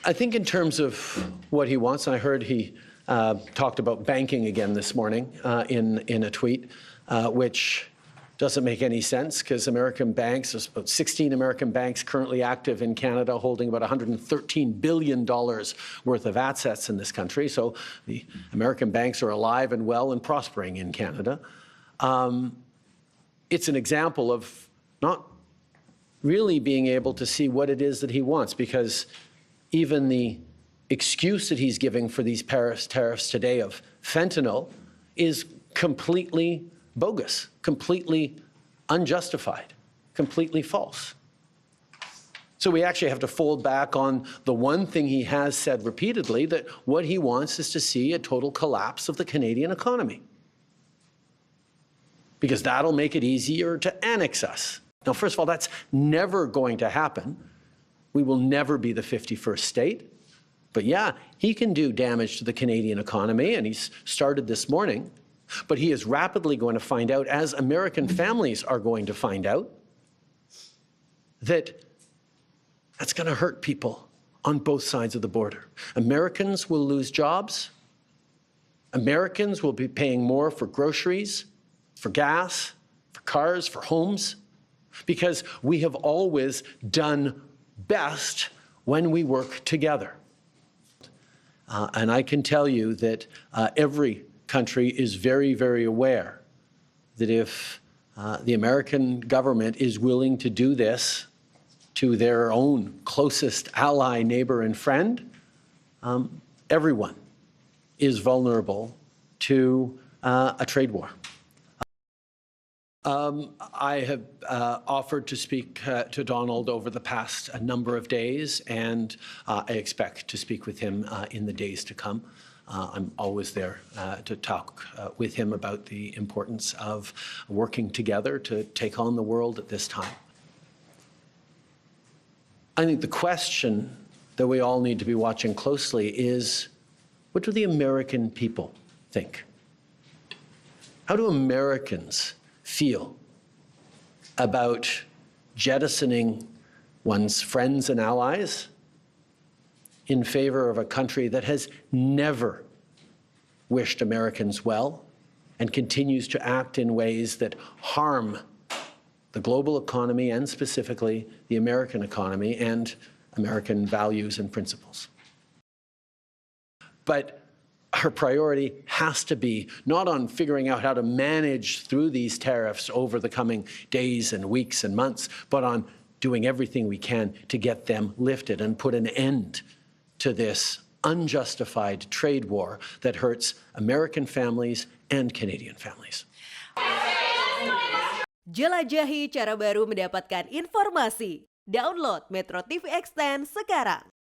I think in terms of what he wants, and I heard he talked about banking again this morning in a tweet, which doesn't make any sense because American banks, there's about 16 American banks currently active in Canada holding about $113 billion worth of assets in this country. So the American banks are alive and well and prospering in Canada. It's an example of not really being able to see what it is that he wants, because even the excuse that he's giving for these Paris tariffs today of fentanyl is completely bogus, completely unjustified, completely false. So we actually have to fold back on the one thing he has said repeatedly, that what he wants is to see a total collapse of the Canadian economy, because that'll make it easier to annex us. Now, first of all, that's never going to happen. We will never be the 51st state. But yeah, he can do damage to the Canadian economy, and he's started this morning. But he is rapidly going to find out, as American families are going to find out, that that's going to hurt people on both sides of the border. Americans will lose jobs. Americans will be paying more for groceries, for gas, for cars, for homes, because we have always done best when we work together. And I can tell you that every country is very, very aware that if the American government is willing to do this to their own closest ally, neighbor, and friend, everyone is vulnerable to a trade war. I have offered to speak to Donald over the past number of days, and I expect to speak with him in the days to come. I'm always there to talk with him about the importance of working together to take on the world at this time. I think the question that we all need to be watching closely is, what do the American people think? How do Americans feel about jettisoning one's friends and allies in favor of a country that has never wished Americans well and continues to act in ways that harm the global economy and specifically the American economy and American values and principles? But our priority has to be not on figuring out how to manage through these tariffs over the coming days and weeks and months, but on doing everything we can to get them lifted and put an end to this unjustified trade war that hurts American families and Canadian families. Jelajahi cara baru mendapatkan informasi. Download MetroTV Extend sekarang.